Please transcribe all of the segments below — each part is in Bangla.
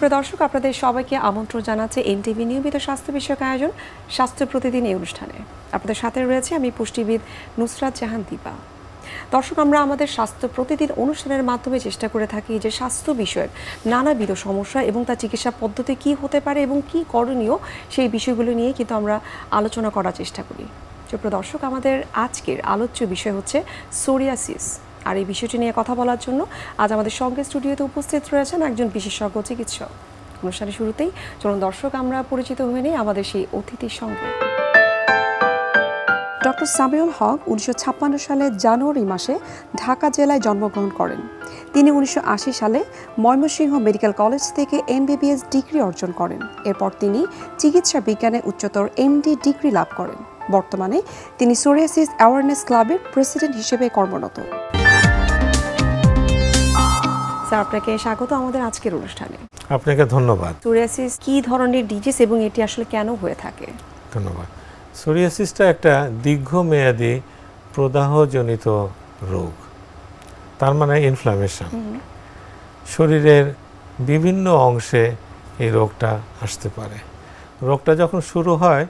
সুপ্রিয় দর্শক, আপনাদের সবাইকে আমন্ত্রণ জানাচ্ছে এনটিভি নিয়মিত স্বাস্থ্য বিষয়ক আয়োজন স্বাস্থ্য প্রতিদিন এই অনুষ্ঠানে। আপনাদের সাথে রয়েছে আমি পুষ্টিবিদ নুসরাত জাহান দীপা। দর্শক, আমরা আমাদের স্বাস্থ্য প্রতিদিন অনুষ্ঠানের মাধ্যমে চেষ্টা করে থাকি যে স্বাস্থ্য বিষয়ক নানাবিধ সমস্যা এবং তার চিকিৎসা পদ্ধতি কী হতে পারে এবং কী করণীয় সেই বিষয়গুলো নিয়ে কিন্তু আমরা আলোচনা করার চেষ্টা করি। সুপ্রিয় দর্শক, আমাদের আজকের আলোচ্য বিষয় হচ্ছে সোরিয়াসিস। আর এই বিষয়টি নিয়ে কথা বলার জন্য আজ আমাদের সঙ্গে স্টুডিওতে উপস্থিত রয়েছেন একজন বিশেষজ্ঞ চিকিৎসক। অনুষ্ঠানের শুরুতেই চলুন দর্শক আমরা পরিচিত হয়ে নিই আমাদের সেই অতিথির সঙ্গে। ডক্টর সামিউল হক 1956 সালে জানুয়ারি মাসে ঢাকা জেলায় জন্মগ্রহণ করেন। তিনি 1980 সালে ময়মনসিংহ মেডিকেল কলেজ থেকে MBBS ডিগ্রি অর্জন করেন। এরপর তিনি চিকিৎসা বিজ্ঞানে উচ্চতর MD ডিগ্রি লাভ করেন। বর্তমানে তিনি সোরিয়াসিস অ্যাওয়ারনেস ক্লাবের প্রেসিডেন্ট হিসেবে কর্মরত। স্যার, আপনাকে স্বাগত আমাদের আজকের অনুষ্ঠানে। আপনাকে ধন্যবাদ। সোরিয়াসিস কি ধরনের ডিজিজ এবং এটি আসলে কেন হয়ে থাকে? ধন্যবাদ। সোরিয়াসিসটা একটা দীর্ঘমেয়াদী প্রদাহজনিত রোগ, তার মানে ইনফ্লামেশন। শরীরের বিভিন্ন অংশে এই রোগটা আসতে পারে। রোগটা যখন শুরু হয়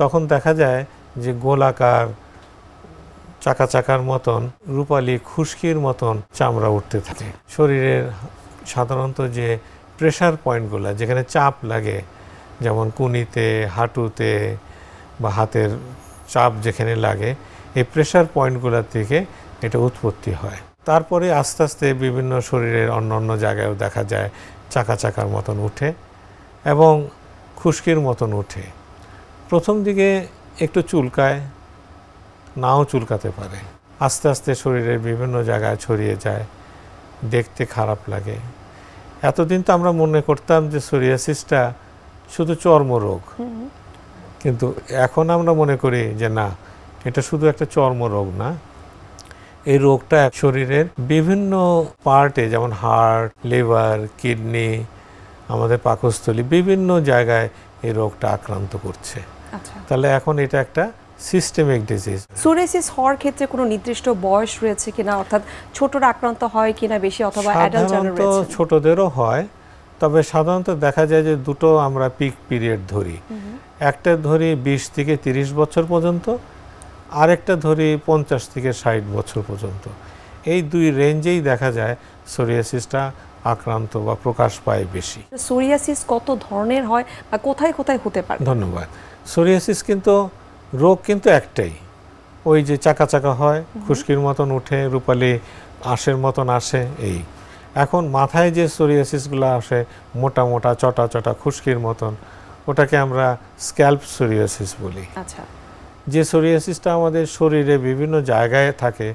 তখন দেখা যায় যে গোলাকার চাকা চাকার মতন রূপালী খুশকির মতন চামড়া উঠতে থাকে। শরীরের সাধারণত যে প্রেশার পয়েন্টগুলো যেখানে চাপ লাগে, যেমন কুনিতে, হাঁটুতে বা হাতের চাপ যেখানে লাগে, এই প্রেশার পয়েন্টগুলোর থেকে এটা উৎপত্তি হয়। তারপরে আস্তে আস্তে বিভিন্ন শরীরের অন্য অন্য জায়গায়ও দেখা যায় চাকা চাকার মতন উঠে এবং খুশকির মতন উঠে। প্রথম দিকে একটু চুলকায়, নাও চুলকাতে পারে। আস্তে আস্তে শরীরের বিভিন্ন জায়গায় ছড়িয়ে যায়, দেখতে খারাপ লাগে। এতদিন তো আমরা মনে করতাম যে সোরিয়াসিসটা শুধু চর্মরোগ, কিন্তু এখন আমরা মনে করি যে না, এটা শুধু একটা চর্মরোগ না। এই রোগটা শরীরের বিভিন্ন পার্টে, যেমন হার্ট, লিভার, কিডনি, আমাদের পাকস্থলী, বিভিন্ন জায়গায় এই রোগটা আক্রান্ত করছে। তাহলে এখন এটা একটা সিস্টেমিক ডিজিজ। সোরিয়াসিস হওয়ার ক্ষেত্রে কোনো নির্দিষ্ট বয়স রয়েছে কিনা, অর্থাৎ ছোটরা আক্রান্ত হয় কিনা বেশি, অথবা অ্যাডাল্ট যারা রয়েছে? সাধারণত ছোটদেরও হয়, তবে সাধারণত দেখা যায় যে দুটো আমরা পিক পিরিয়ড ধরি। একটা ধরি 20 থেকে 30 বছর পর্যন্ত, আরেকটা ধরি 50 থেকে 60 বছর পর্যন্ত। এই দুই রেঞ্জেই দেখা যায় সোরিয়াসিসটা আক্রান্ত বা প্রকাশ পায় বেশি। সোরিয়াসিস কত ধরনের হয় বা কোথায় কোথায় হতে পারে? ধন্যবাদ। সোরিয়াসিস কিন্তু রোগ কিন্তু একটাই, ওই যে চাকা চাকা হয়, খুশকির মতন উঠে, রূপালী আঁশের মতন আসে। এই এখন মাথায় যে সোরিয়াসিসগুলো আসে মোটা মোটা চটা চটা খুশকির মতন, ওটাকে আমরা স্ক্যাল্প সোরিয়াসিস বলি। আচ্ছা। যে সোরিয়াসিসটা আমাদের শরীরে বিভিন্ন জায়গায় থাকে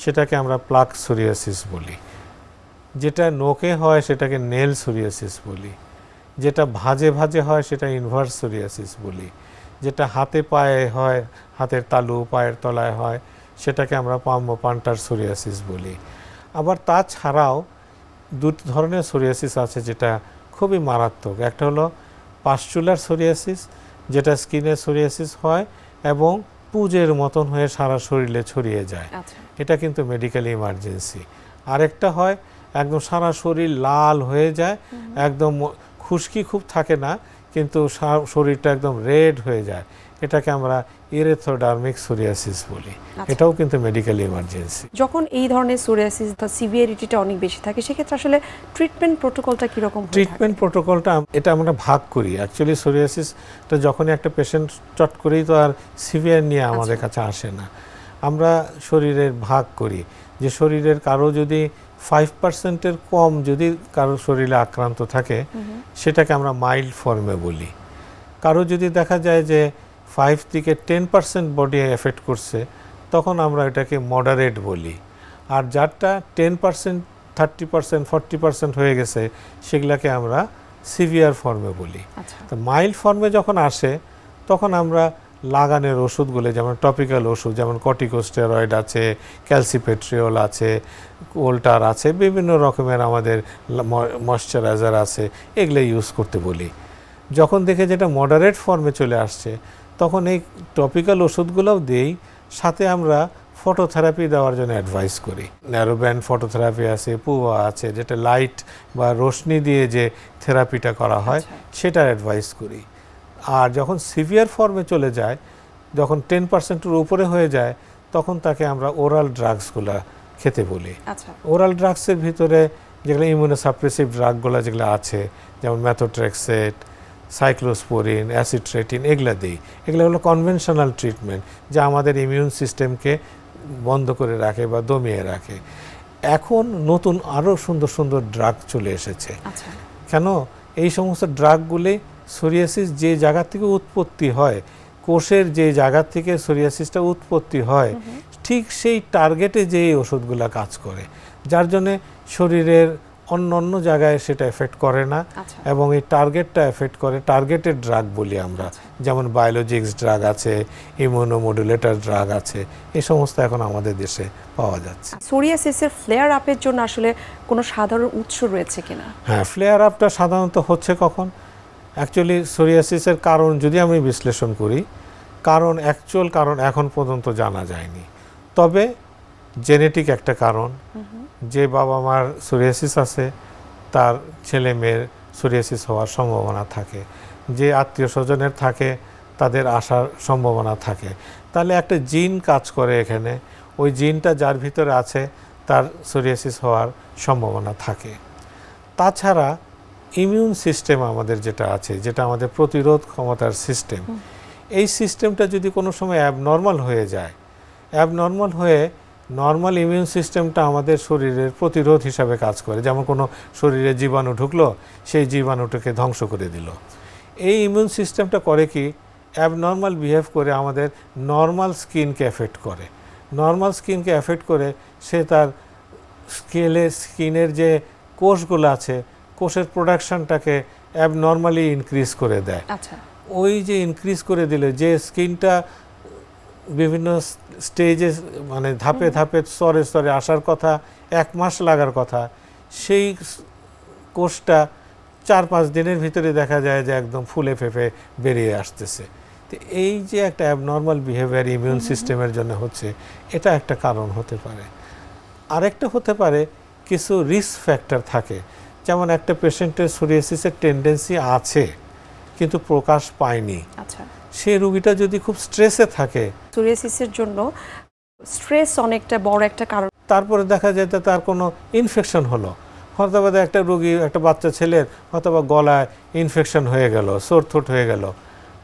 সেটাকে আমরা প্লাক সোরিয়াসিস বলি। যেটা নোকে হয় সেটাকে নেল সোরিয়াসিস বলি। যেটা ভাঁজে ভাঁজে হয় সেটা ইনভার্স সোরিয়াসিস বলি। যেটা হাতে পায়ে হয়, হাতের তালু পায়ের তলায় হয়, সেটাকে আমরা পান্টার সোরিয়াসিস বলি। আবার তাছাড়াও দুটি ধরনের সোরিয়াসিস আছে যেটা খুবই মারাত্মক। একটা হলো পাস্চুলার সোরিয়াসিস, যেটা স্কিনের সোরিয়াসিস হয় এবং পুজের মতন হয়ে সারা শরীরে ছড়িয়ে যায়। এটা কিন্তু মেডিকেল ইমার্জেন্সি। আরেকটা হয় একদম সারা শরীর লাল হয়ে যায়, একদম খুশকি খুব থাকে না, কিন্তু শরীরটা একদম রেড হয়ে যায়। এটাকে আমরা ইরেথ্রোডার্মিক সোরিয়াসিস বলি। এটাও কিন্তু মেডিকেল ইমার্জেন্সি। যখন এই ধরনের সোরিয়াসিস বা সিভিয়ারিটিটা অনেক বেশি থাকে, সেক্ষেত্রে আসলে ট্রিটমেন্ট প্রোটোকলটা কীরকম? ট্রিটমেন্ট প্রোটোকলটা এটা আমরা ভাগ করি। অ্যাকচুয়ালি সোরিয়াসিসটা যখনই একটা পেশেন্ট চট করেই তো আর সিভিয়ার নিয়ে আমাদের কাছে আসে না। আমরা শরীরের ভাগ করি, যে শরীরের কারো যদি 5%-এর কম যদি কারো শরীরে আক্রান্ত থাকে সেটাকে আমরা মাইল্ড ফর্মে বলি। কারো যদি দেখা যায় যে 5 থেকে 10% বডি এফেক্ট করছে, তখন আমরা এটাকে মডারেট বলি। আর যারটা 10%, 30%, 40% হয়ে গেছে সেগুলাকে আমরা সিভিয়ার ফর্মে বলি। তো মাইল্ড ফর্মে যখন আসে তখন আমরা লাগানের ওষুধগুলো, যেমন টপিক্যাল ওষুধ, যেমন কর্টিকোস্টেরয়েড আছে, ক্যালসিপেট্রিওল আছে, ওল্টার আছে, বিভিন্ন রকমের আমাদের ময়শ্চারাইজার আছে, এগুলো ইউজ করতে বলি। যখন দেখে যেটা মডারেট ফর্মে চলে আসছে তখন এই টপিক্যাল ওষুধগুলোও দিই, সাথে আমরা ফটোথেরাপি দেওয়ার জন্য অ্যাডভাইস করি। ন্যারো ব্যান্ড ফটোথেরাপি আছে, পুয়া আছে, যেটা লাইট বা রোশনি দিয়ে যে থেরাপিটা করা হয় সেটার অ্যাডভাইস করি। আর যখন সিভিয়ার ফর্মে চলে যায়, যখন 10%-এর উপরে হয়ে যায়, তখন তাকে আমরা ওরাল ড্রাগসগুলো খেতে বলি। ওরাল ড্রাগসের ভিতরে যেগুলো ইমিউনোসাপ্রেসিভ ড্রাগগুলো যেগুলো আছে, যেমন ম্যাথোট্রেক্সেট, সাইক্লোস্পোরিন, অ্যাসিট্রেটিন, এগুলো দিই। এগুলো হলো কনভেনশনাল ট্রিটমেন্ট, যা আমাদের ইমিউন সিস্টেমকে বন্ধ করে রাখে বা দমিয়ে রাখে। এখন নতুন আরও সুন্দর সুন্দর ড্রাগ চলে এসেছে। কেন? এই সমস্ত ড্রাগগুলি সোরিয়াসিস যে জায়গা থেকে উৎপত্তি হয়, কোষের যে জায়গা থেকে সোরিয়াসিসটা উৎপত্তি হয়, ঠিক সেই টার্গেটে যে ওষুধগুলো কাজ করে, যার জন্যে শরীরের অন্য জায়গায় সেটা এফেক্ট করে না, এবং এই টার্গেটটা এফেক্ট করে। টার্গেটেড ড্রাগ বলি আমরা, যেমন বায়োলজিক্স ড্রাগ আছে, ইমিউনোমডুলেটর ড্রাগ আছে, এই সমস্ত এখন আমাদের দেশে পাওয়া যাচ্ছে। সোরিয়াসিসের ফ্লেয়ার আপের জন্য আসলে কোনো সাধারণ উৎস রয়েছে কিনা? হ্যাঁ, ফ্লেয়ার আপটা সাধারণত হচ্ছে কখন? অ্যাকচুয়ালি সোরিয়াসিসের কারণ যদি আমি বিশ্লেষণ করি, অ্যাকচুয়াল কারণ এখন পর্যন্ত জানা যায়নি। তবে জেনেটিক একটা কারণ, যে বাবা মার সোরিয়াসিস আছে তার ছেলে মেয়ের সোরিয়াসিস হওয়ার সম্ভাবনা থাকে, যে আত্মীয় স্বজনের থাকে তাদের আসার সম্ভাবনা থাকে। তাহলে একটা জিন কাজ করে এখানে, ওই জিনটা যার ভিতরে আছে তার সোরিয়াসিস হওয়ার সম্ভাবনা থাকে। তাছাড়া ইমিউন সিস্টেম আমাদের যেটা আছে, যেটা আমাদের প্রতিরোধ ক্ষমতার সিস্টেম, এই সিস্টেমটা যদি কোনো সময় অ্যাবনর্মাল হয়ে যায়, অ্যাবনর্মাল হয়ে নর্মাল ইমিউন সিস্টেমটা আমাদের শরীরের প্রতিরোধ হিসাবে কাজ করে। যেমন কোনো শরীরে জীবাণু ঢুকলো, সেই জীবাণুটাকে ধ্বংস করে দিল। এই ইমিউন সিস্টেমটা করে কি, অ্যাবনর্মাল বিহেভ করে আমাদের নর্মাল স্কিনকে এফেক্ট করে। নর্মাল স্কিনকে এফেক্ট করে সে তার স্কিনের যে কোষগুলো আছে, কোষের প্রোডাকশনটাকে অ্যাবনর্মালি ইনক্রিজ করে দেয়। ওই যে ইনক্রিজ করে দিলে যে স্কিনটা বিভিন্ন স্টেজে, মানে ধাপে ধাপে স্তরে স্তরে আসার কথা, 1 মাস লাগার কথা, সেই কোষটা 4-5 দিনের ভিতরে দেখা যায় যে একদম ফুলে ফেঁপে বেরিয়ে আসতেছে। তো এই যে একটা অ্যাবনর্মাল বিহেভিয়ার ইমিউন সিস্টেমের জন্য হচ্ছে, এটা একটা কারণ হতে পারে। আরেকটা হতে পারে কিছু রিস্ক ফ্যাক্টর থাকে, যেমন একটা পেশেন্টের সোরিয়াসিসের টেন্ডেন্সি আছে কিন্তু প্রকাশ পায়নি, সে রোগীটা যদি খুব স্ট্রেসে থাকে, সোরিয়াসিসের জন্য স্ট্রেস অনেকটা বড় একটা কারণ। তারপরে দেখা যায় যে তার কোনো ইনফেকশন হলো, হয়তো একটা রোগী, একটা বাচ্চা ছেলের হয়তো গলায় ইনফেকশন হয়ে গেল, সোর থ্রোট হয়ে গেল,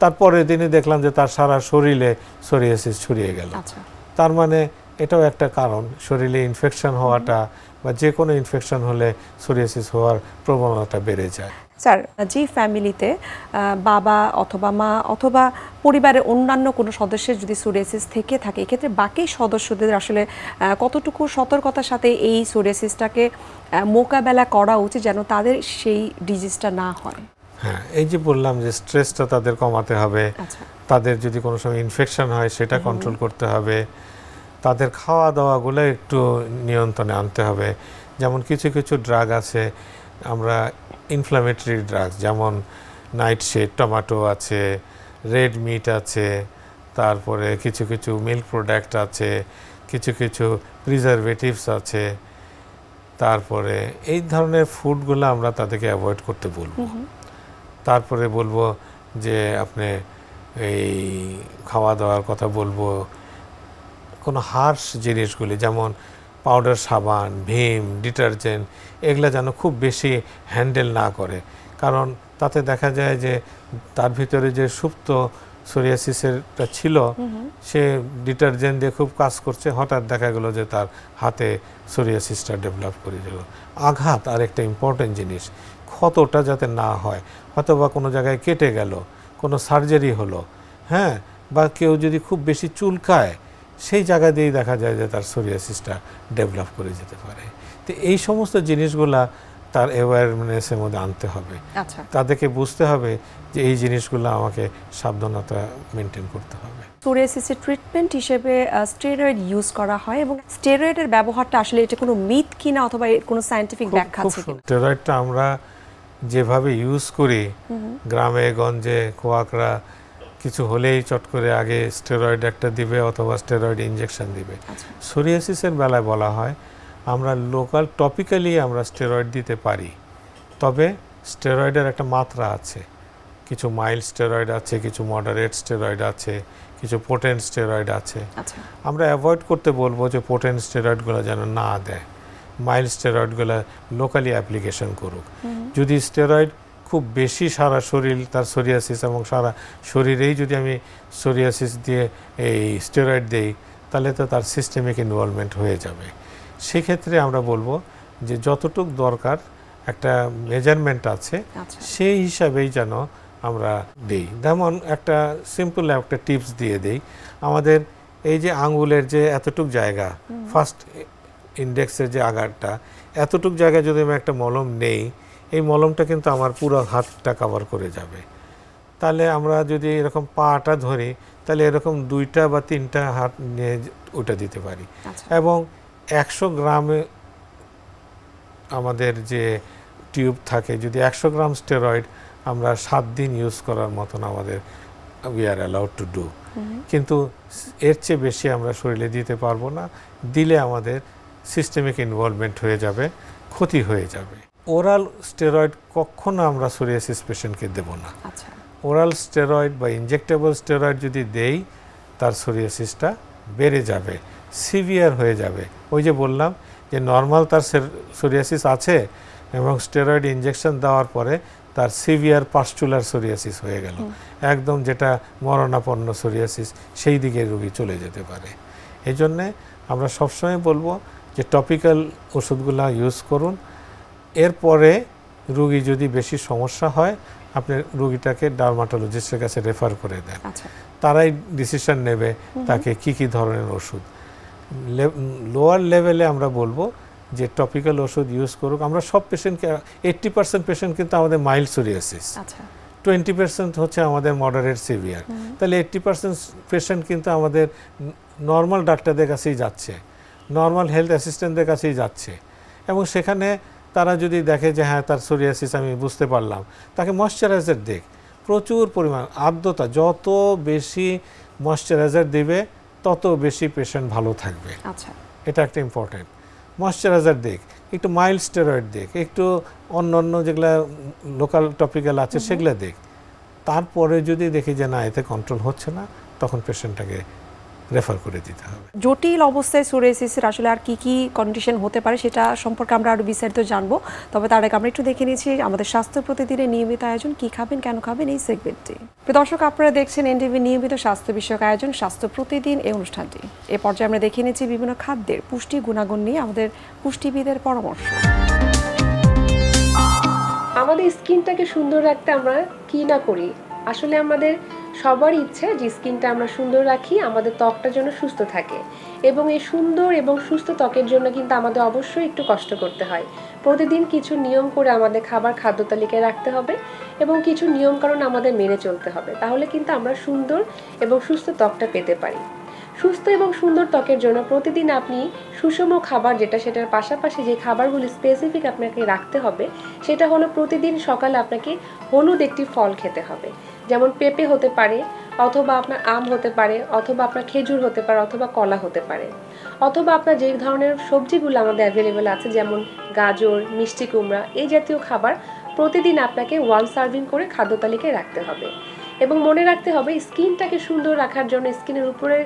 তারপরের দিনই দেখলাম যে তার সারা শরীরে সোরিয়াসিস ছড়িয়ে গেল। তার মানে এটাও একটা কারণ, শরীরে ইনফেকশন হওয়াটা বা যে কোনো ইনফেকশন হলে সোরিয়াসিস হওয়ার প্রবণতা বেড়ে যায়। স্যার, যে ফ্যামিলিতে বাবা অথবা মা অথবা পরিবারের অন্যান্য কোনো সদস্যের যদি সোরিয়াসিস থেকে থাকে, এক্ষেত্রে বাকি সদস্যদের আসলে কতটুকু সতর্কতার সাথে এই সোরিয়াসিসটাকে মোকাবেলা করা উচিত যেন তাদের সেই ডিজিজটা না হয়? হ্যাঁ, এই যে বললাম যে স্ট্রেসটা তাদের কমাতে হবে, তাদের যদি কোনো সময় ইনফেকশন হয় সেটা কন্ট্রোল করতে হবে, তাদের খাওয়া দাওয়াগুলো একটু নিয়ন্ত্রণে আনতে হবে। যেমন কিছু কিছু ড্রাগ আছে, আমরা ইনফ্লামেটরি ড্রাগ, যেমন নাইটশেড, টমেটো আছে, রেড মিট আছে, তারপরে কিছু কিছু মিল্ক প্রোডাক্ট আছে, কিছু কিছু প্রিজারভেটিভস আছে, তারপরে এই ধরনের ফুডগুলো আমরা তাদেরকে অ্যাভয়েড করতে বলবো। তারপরে বলবো যে আপনি এই খাওয়া দাওয়ার কথা বলবো, কোনো হার্শ জিনিসগুলি যেমন পাউডার, সাবান, ভীম, ডিটারজেন্ট, এগুলো যেন খুব বেশি হ্যান্ডেল না করে, কারণ তাতে দেখা যায় যে তার ভিতরে যে সুপ্ত সোরিয়াসিসেরটা ছিল, সে ডিটারজেন্ট দিয়ে খুব কাজ করছে, হঠাৎ দেখা গেল যে তার হাতে সোরিয়াসিসটা ডেভেলপ করে গেল। আঘাত আর একটা ইম্পর্টেন্ট জিনিস, ক্ষতটা যাতে না হয়, হয়তো বা কোনো জায়গায় কেটে গেল, কোনো সার্জারি হলো, হ্যাঁ, বা কেউ যদি খুব বেশি চুলকায়, সেই জায়গা দিয়েই দেখা যায় যে তার সোরিয়াসিসটা ডেভেলপ করে যেতে পারে। তো এই সমস্ত জিনিসগুলা তার অ্যাওয়ারনেসের মধ্যে আনতে হবে, তাদেরকে বুঝতে হবে যে এই জিনিসগুলো আমাকে সাবধানতা মেনটেন করতে হবে। সোরিয়াসিসের ট্রিটমেন্ট হিসেবে স্টেরয়েড ইউজ করা হয়, এবং স্টেরয়েডের ব্যবহারটা আসলে এটা কোনো মিথ কিনা অথবা কোনো সায়েন্টিফিক ব্যাখ্যা আছে কিনা? স্টেরয়েডটা আমরা যেভাবে ইউজ করি গ্রামে গঞ্জে, কোয়াকরা, কিছু হলেই চট করে আগে স্টেরয়েড একটা দিবে অথবা স্টেরয়েড ইনজেকশন দিবে। সোরিয়াসিসের বেলায় বলা হয় আমরা লোকাল টপিক্যালি আমরা স্টেরয়েড দিতে পারি, তবে স্টেরয়েডের একটা মাত্রা আছে। কিছু মাইল্ড স্টেরয়েড আছে, কিছু মডারেট স্টেরয়েড আছে, কিছু পোটেন্ট স্টেরয়েড আছে। আমরা অ্যাভয়েড করতে বলবো যে পোটেন্ট স্টেরয়েডগুলো যেন না দেয়, মাইল্ড স্টেরয়েডগুলো লোকালি অ্যাপ্লিকেশন করুক। যদি স্টেরয়েড খুব বেশি সারা শরীর তার সোরিয়াসিস এবং সারা শরীরেই যদি আমি সোরিয়াসিস দিয়ে এই স্টেরয়েড দেই তাহলে তো তার সিস্টেমিক ইনভলভমেন্ট হয়ে যাবে। সেক্ষেত্রে আমরা বলবো যে যতটুক দরকার একটা মেজারমেন্ট আছে সেই হিসাবেই যেন আমরা দিই। যেমন একটা সিম্পল একটা টিপস দিয়ে দেই, আমাদের এই যে আঙ্গুলের যে এতটুক জায়গা, ফার্স্ট ইন্ডেক্সের যে আগারটা, এতটুক জায়গায় যদি আমি একটা মলম নেই, এই মলমটা কিন্তু আমার পুরো হাতটা কভার করে যাবে। তাহলে আমরা যদি এরকম পাটা ধরি তাহলে এরকম 2টা বা 3টা হাত নিয়ে ওটা দিতে পারি। এবং 100 গ্রামে আমাদের যে টিউব থাকে, যদি 100 গ্রাম স্টেরয়েড আমরা 7 দিন ইউজ করার মতন আমাদের we are allowed to do. কিন্তু এর চেয়ে বেশি আমরা শরীরে দিতে পারবো না, দিলে আমাদের সিস্টেমিক ইনভলভমেন্ট হয়ে যাবে, ক্ষতি হয়ে যাবে। ওরাল স্টেরয়েড কখনো আমরা সোরিয়াসিস পেশেন্টকে দেব না। ওরাল স্টেরয়েড বা ইনজেক্টেবল স্টেরয়েড যদি দেই তার সোরিয়াসিসটা বেড়ে যাবে, সিভিয়ার হয়ে যাবে। ওই যে বললাম যে নর্মাল তার সোরিয়াসিস আছে এবং স্টেরয়েড ইনজেকশন দেওয়ার পরে তার সিভিয়ার পাস্টুলার সোরিয়াসিস হয়ে গেল, একদম যেটা মরণাপন্ন সোরিয়াসিস, সেই দিকে রোগী চলে যেতে পারে। এই জন্যে আমরা সবসময় বলবো যে টপিক্যাল ওষুধগুলো ইউজ করুন। এরপরে রোগী যদি বেশি সমস্যা হয় আপনি রোগীটাকে ডার্মাটোলজিস্টের কাছে রেফার করে দেন, তারাই ডিসিশন নেবে তাকে কি কি ধরনের ওষুধ। লোয়ার লেভেলে আমরা বলবো যে টপিক্যাল ওষুধ ইউজ করুক। আমরা সব পেশেন্টকে 80% পেশেন্ট কিন্তু আমাদের মাইল্ড সোরিয়াসিস, 20% হচ্ছে আমাদের মডারেট সিভিয়ার। তাহলে 80% পেশেন্ট কিন্তু আমাদের নর্মাল ডাক্তারদের কাছেই যাচ্ছে, নর্মাল হেলথ অ্যাসিস্ট্যান্টদের কাছেই যাচ্ছে। এবং সেখানে তারা যদি দেখে যে হ্যাঁ তার সোরিয়াসিস আমি বুঝতে পারলাম, তাকে ময়শ্চারাইজার দেখ, প্রচুর পরিমাণ আর্দ্রতা, যত বেশি ময়শ্চারাইজার দিবে তত বেশি পেশেন্ট ভালো থাকবে। এটা একটা ইম্পর্টেন্ট। ময়শ্চারাইজার দেখ, একটু মাইল্ড স্টেরয়েড দেখ, একটু অন্য যেগুলা লোকাল টপিক্যাল আছে সেগুলো দেখ। তারপরে যদি দেখি যে না এতে কন্ট্রোল হচ্ছে না, তখন পেশেন্টটাকে রেফার করে দিতে হবে। জটিল অবস্থায় সোরিয়াসিসের আসলে আর কি কি কন্ডিশন হতে পারে সেটা সম্পর্কে আমরা আরো বিস্তারিত জানবো। তবে তার আগে আমরা একটু দেখে নিয়েছি আমাদের স্বাস্থ্য প্রতিদিনের নিয়মিত আয়োজন কি খাবেন কেন খাবেন এই সেগমেন্টটি। দর্শক আপনারা দেখছেন এনটিভি নিয়মিত স্বাস্থ্য বিষয়ক আয়োজন স্বাস্থ্য প্রতিদিন এই অনুষ্ঠানটি। এ পর্যায়ে আমরা দেখে নিয়েছি বিভিন্ন খাদ্যের পুষ্টি গুণাগুণ নিয়ে আমাদের পুষ্টিবিদের পরামর্শ। আমাদের স্কিনটাকে সুন্দর রাখতে আমরা কি না করি, আসলে আমাদের সবার ইচ্ছে যে স্কিনটা আমরা সুন্দর রাখি, আমাদের ত্বকটা যেন সুস্থ থাকে। এবং এই সুন্দর এবং সুস্থ ত্বকের জন্য কিন্তু আমাদের অবশ্যই একটু কষ্ট করতে হয়। প্রতিদিন কিছু নিয়ম করে আমাদের খাদ্য তালিকায় রাখতে হবে এবং কিছু নিয়মকানুন আমাদের মেনে চলতে হবে, তাহলে কিন্তু আমরা সুন্দর এবং সুস্থ ত্বকটা পেতে পারি। সুস্থ এবং সুন্দর ত্বকের জন্য প্রতিদিন আপনি সুষম খাবার, সেটার পাশাপাশি যে খাবারগুলি স্পেসিফিক আপনাকে রাখতে হবে সেটা হলো প্রতিদিন সকালে আপনাকে হলুদ একটি ফল খেতে হবে। যেমন পেঁপে হতে পারে, অথবা আপনার আম হতে পারে, অথবা আপনার খেজুর হতে পারে, অথবা কলা হতে পারে, অথবা আপনার যে ধরনের সবজিগুলো আমাদের অ্যাভেলেবেল আছে যেমন গাজর, মিষ্টি কুমড়া, এই জাতীয় খাবার প্রতিদিন আপনাকে 1 সার্ভিং করে খাদ্য তালিকায় রাখতে হবে। এবং মনে রাখতে হবে স্কিনটাকে সুন্দর রাখার জন্য, স্কিনের উপরের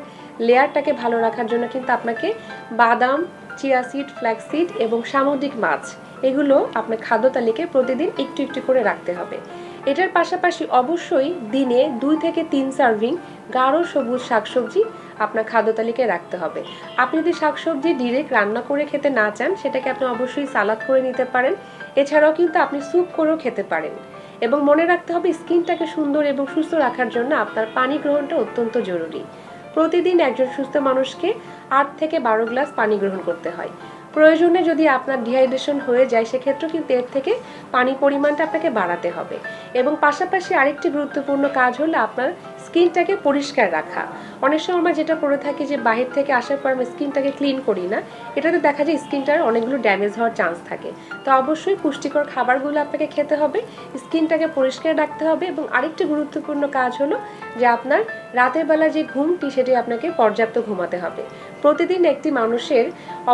লেয়ারটাকে ভালো রাখার জন্য কিন্তু আপনাকে বাদাম, চিয়া সিড, ফ্ল্যাক্স সিড এবং সামুদ্রিক মাছ এগুলো আপনার খাদ্য তালিকায় প্রতিদিন একটু একটু করে রাখতে হবে। এটার পাশাপাশি অবশ্যই দিনে 2 থেকে 3 সার্ভিং গাঢ় সবুজ শাকসবজি আপনার খাদ্য তালিকায় রাখতে হবে। আপনি যদি শাকসবজি ডিরেক্ট রান্না করে খেতে না চান সেটাকে আপনি অবশ্যই সালাদ করে নিতে পারেন, এছাড়াও কিন্তু আপনি স্যুপ করেও খেতে পারেন। এবং মনে রাখতে হবে স্কিনটাকে সুন্দর এবং সুস্থ রাখার জন্য আপনার পানি গ্রহণটা অত্যন্ত জরুরি। প্রতিদিন একজন সুস্থ মানুষকে 8 থেকে 12 গ্লাস পানি গ্রহণ করতে হয়। প্রয়োজনে যদি আপনার ডিহাইড্রেশন হয়ে যায় সেক্ষেত্রে কিন্তু এর থেকে পানি পরিমাণটা আপনাকে বাড়াতে হবে। এবং পাশাপাশি আরেকটি গুরুত্বপূর্ণ কাজ হলো আপনার স্কিনটাকে পরিষ্কার রাখা। অনেক সময় আমরা যেটা করে থাকি যে বাহির থেকে আসার পর আমরা স্কিনটাকে ক্লিন করি না, এটাতে দেখা যায় স্কিনটার অনেকগুলো ড্যামেজ হওয়ার চান্স থাকে। তো অবশ্যই পুষ্টিকর খাবারগুলো আপনাকে খেতে হবে, স্কিনটাকে পরিষ্কার রাখতে হবে, এবং আরেকটি গুরুত্বপূর্ণ কাজ হলো যে আপনার রাতের বেলা যে ঘুমটি সেটি আপনাকে পর্যাপ্ত ঘুমাতে হবে। প্রতিদিন একটি মানুষের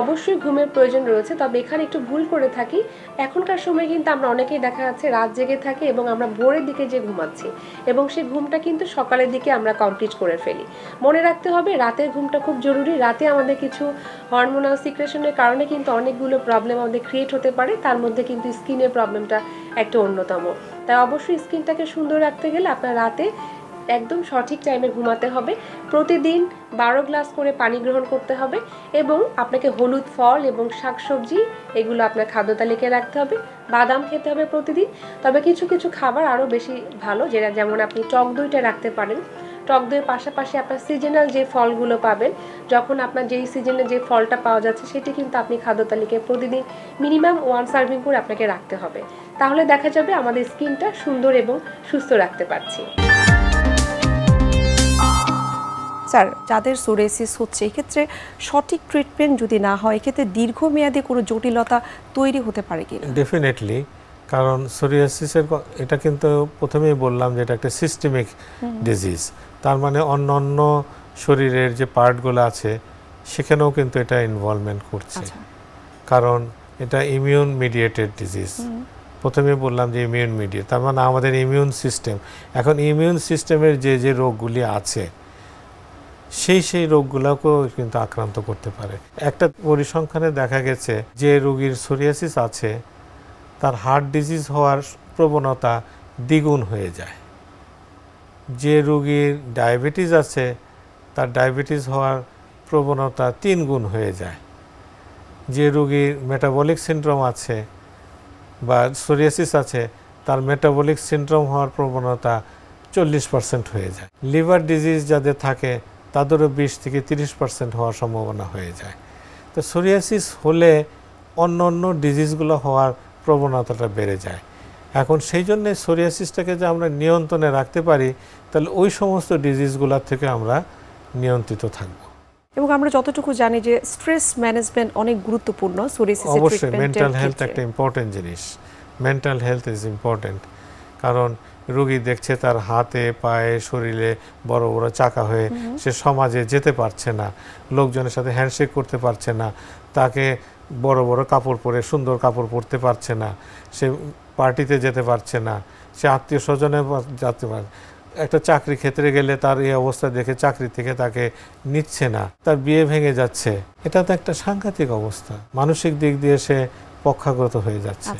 অবশ্যই ঘুমের প্রয়োজন রয়েছে, তবে এখানে একটু ভুল করে থাকি। এখনকার সময় কিন্তু আমরা অনেকেই দেখা যাচ্ছে রাত জেগে থাকি এবং আমরা ভোরের দিকে যে ঘুমাচ্ছি, এবং সেই ঘুমটা কিন্তু সকালের দিকে আমরা কমপ্লিট করে ফেলি। মনে রাখতে হবে রাতের ঘুমটা খুব জরুরি। রাতে আমাদের কিছু হরমোনাল সিক্রেশনের কারণে কিন্তু অনেকগুলো প্রবলেম আমাদের ক্রিয়েট হতে পারে, তার মধ্যে কিন্তু স্কিনের প্রবলেমটা একটা অন্যতম। তাই অবশ্যই স্কিনটাকে সুন্দর রাখতে গেলে আপনার রাতে একদম সঠিক টাইমে ঘুমাতে হবে। প্রতিদিন 12 গ্লাস করে পানি গ্রহণ করতে হবে, এবং আপনাকে হলুদ ফল এবং শাকসবজি এগুলো আপনার খাদ্য তালিকায় রাখতে হবে। বাদাম খেতে হবে প্রতিদিন। তবে কিছু কিছু খাবার আরও বেশি ভালো, যেমন আপনি টক দইটা রাখতে পারেন। টক দইয়ের পাশাপাশি আপনার সিজনাল যে ফলগুলো পাবেন, যখন আপনার যেই সিজনে যে ফলটা পাওয়া যাচ্ছে সেটি কিন্তু আপনি খাদ্য তালিকায় প্রতিদিন মিনিমাম 1 সার্ভিং করে আপনাকে রাখতে হবে। তাহলে দেখা যাবে আমাদের স্কিনটা সুন্দর এবং সুস্থ রাখতে পারছি। স্যার, যাদের সোরিয়াসিস হচ্ছে এক্ষেত্রে সঠিক ট্রিটমেন্ট যদি না হয়, এক্ষেত্রে দীর্ঘমেয়াদী কোনো জটিলতা তৈরি হতে পারে কি? ডেফিনেটলি, কারণ সোরিয়াসিসের এটা কিন্তু প্রথমেই বললাম যে এটা একটা সিস্টেমিক ডিজিজ। তার মানে অন্য অন্য শরীরের যে পার্টগুলো আছে সেখানেও কিন্তু এটা ইনভলভমেন্ট করছে, কারণ এটা ইমিউন মিডিয়েটেড ডিজিজ। প্রথমে বললাম যে ইমিউন মিডিয়েট, তার মানে আমাদের ইমিউন সিস্টেম, এখন ইমিউন সিস্টেমের যে যে রোগগুলি আছে সেই রোগগুলোকেও কিন্তু আক্রান্ত করতে পারে। একটা পরিসংখ্যানে দেখা গেছে যে রোগীর সোরিয়াসিস আছে তার হার্ট ডিজিজ হওয়ার প্রবণতা দ্বিগুণ হয়ে যায়। যে রোগীর ডায়াবেটিস আছে তার ডায়াবেটিস হওয়ার প্রবণতা 3 গুণ হয়ে যায়। যে রোগীর মেটাবলিক সিনড্রোম আছে বা সোরিয়াসিস আছে তার মেটাবলিক সিনড্রোম হওয়ার প্রবণতা 40% হয়ে যায়। লিভার ডিজিজ যাদের থাকে তাদেরও 20 থেকে 30% হওয়ার সম্ভাবনা হয়ে যায়। তো সোরিয়াসিস হলে অন্য অন্য ডিজিজগুলো হওয়ার প্রবণতাটা বেড়ে যায়। এখন সেই জন্য সোরিয়াসিসটাকে যে আমরা নিয়ন্ত্রণে রাখতে পারি, তাহলে ওই সমস্ত ডিজিজগুলোর থেকে আমরা নিয়ন্ত্রিত থাকব। এবং আমরা যতটুকু জানি যে স্ট্রেস ম্যানেজমেন্ট অনেক গুরুত্বপূর্ণ সোরিয়াসিসের ট্রিটমেন্টের ক্ষেত্রে। অবশ্যই মেন্টাল হেলথ একটা ইম্পর্টেন্ট জিনিস। মেন্টাল হেলথ ইজ ইম্পর্টেন্ট, কারণ রোগী দেখছে তার হাতে পায়ে শরীরে বড় বড় চাকা হয়ে সে সমাজে যেতে পারছে না, লোকজনের সাথে হ্যান্ডশেক করতে পারছে না, তাকে বড় বড় কাপড় পরে সুন্দর কাপড় পরতে পারছে না, সে পার্টিতে যেতে পারছে না, সে আত্মীয় স্বজনে যেতে পারে। একটা চাকরি ক্ষেত্রে গেলে তার এই অবস্থা দেখে চাকরি থেকে তাকে নিচ্ছে না, তার বিয়ে ভেঙে যাচ্ছে। এটা তো একটা সাংঘাতিক অবস্থা, মানসিক দিক দিয়ে সে পক্ষাঘাত হয়ে যাচ্ছে।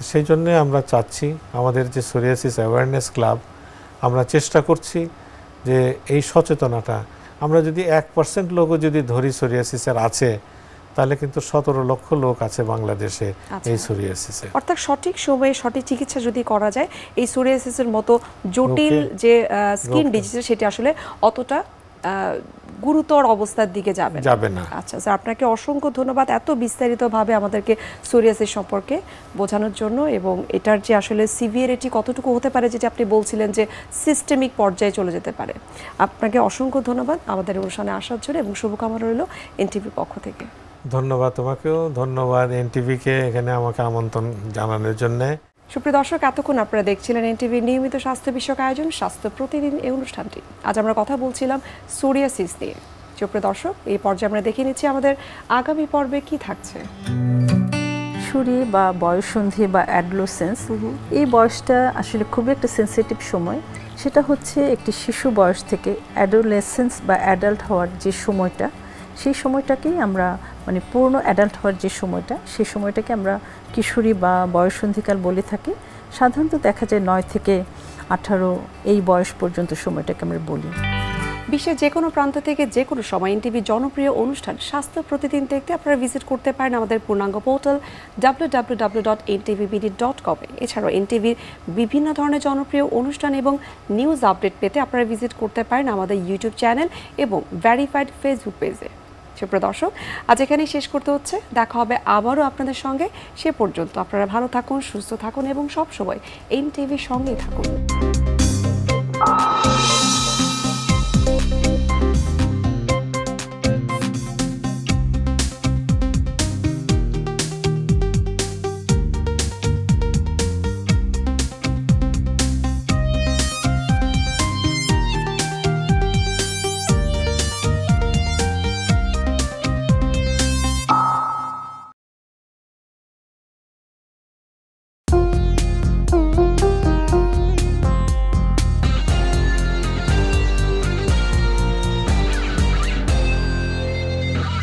সেই জন্যে আমরা চাচ্ছি আমাদের যে সোরিয়াসিস অ্যাওয়ারনেস ক্লাব, আমরা চেষ্টা করছি যে এই সচেতনতা আমরা যদি 1% লোকও যদি ধরি সোরিয়াসিসের আছে, তাহলে কিন্তু 17 লক্ষ লোক আছে বাংলাদেশে এই সোরিয়াসিসে। অর্থাৎ সঠিক সময়ে সঠিক চিকিৎসা যদি করা যায়, এই সোরিয়াসিসের মতো জটিল যে স্কিন ডিজিজ সেটি আসলে অতটা গুরুতর অবস্থার দিকে যাবে না। আচ্ছা স্যার, আপনাকে অসংখ্য ধন্যবাদ এত বিস্তারিতভাবে আমাদেরকে সোরিয়াসিস সম্পর্কে বোঝানোর জন্য, এবং এটার যে আসলে সিভিয়ারিটি কতটুকু হতে পারে যেটা আপনি বলছিলেন যে সিস্টেমিক পর্যায়ে চলে যেতে পারে। আপনাকে অসংখ্য ধন্যবাদ আমাদের অনুষ্ঠানে আসার জন্য, এবং শুভকামনা রইল এনটিভির পক্ষ থেকে। ধন্যবাদ তোমাকেও, ধন্যবাদ এনটিভিকে এখানে আমাকে আমন্ত্রণ জানানোর জন্য। সুপ্রিয় দর্শক, এতক্ষণ আপনারা দেখছিলেন এনটিভির নিয়মিত স্বাস্থ্য বিষয়ক আয়োজন স্বাস্থ্য প্রতিদিন এই অনুষ্ঠানটি। আজ আমরা কথা বলছিলাম সোরিয়াসিস নিয়ে। সুপ্রিয় দর্শক, এই পর্যায়ে আমরা দেখে নিচ্ছি আমাদের আগামী পর্বে কি থাকছে। কিশোরী বা বয়ঃসন্ধি বা অ্যাডোলেসেন্স, এই বয়সটা আসলে খুবই একটা সেন্সিটিভ সময়। সেটা হচ্ছে একটি শিশু বয়স থেকে অ্যাডোলেসেন্স বা অ্যাডাল্ট হওয়ার যে সময়টা, সেই সময়টাকেই আমরা মানে পূর্ণ অ্যাডাল্ট হওয়ার যে সময়টা, সেই সময়টাকে আমরা কিশোরী বা বয়ঃসন্ধিকাল বলে থাকি। সাধারণত দেখা যায় 9 থেকে 18 এই বয়স পর্যন্ত সময়টাকে আমরা বলি। বিশ্বের যে কোনো প্রান্ত থেকে যে কোনো সময় এনটিভির জনপ্রিয় অনুষ্ঠান স্বাস্থ্য প্রতিদিন দেখতে আপনারা ভিজিট করতে পারেন আমাদের পূর্ণাঙ্গ পোর্টাল www.ntvbd.com। এছাড়াও এনটিভির বিভিন্ন ধরনের জনপ্রিয় অনুষ্ঠান এবং নিউজ আপডেট পেতে আপনারা ভিজিট করতে পারেন আমাদের ইউটিউব চ্যানেল এবং ভেরিফাইড ফেসবুক পেজে। সুপ্রিয় দর্শক, আজ এখানেই শেষ করতে হচ্ছে। দেখা হবে আবারও আপনাদের সঙ্গে। সে পর্যন্ত আপনারা ভালো থাকুন, সুস্থ থাকুন এবং সবসময় এনটিভির সঙ্গেই থাকুন।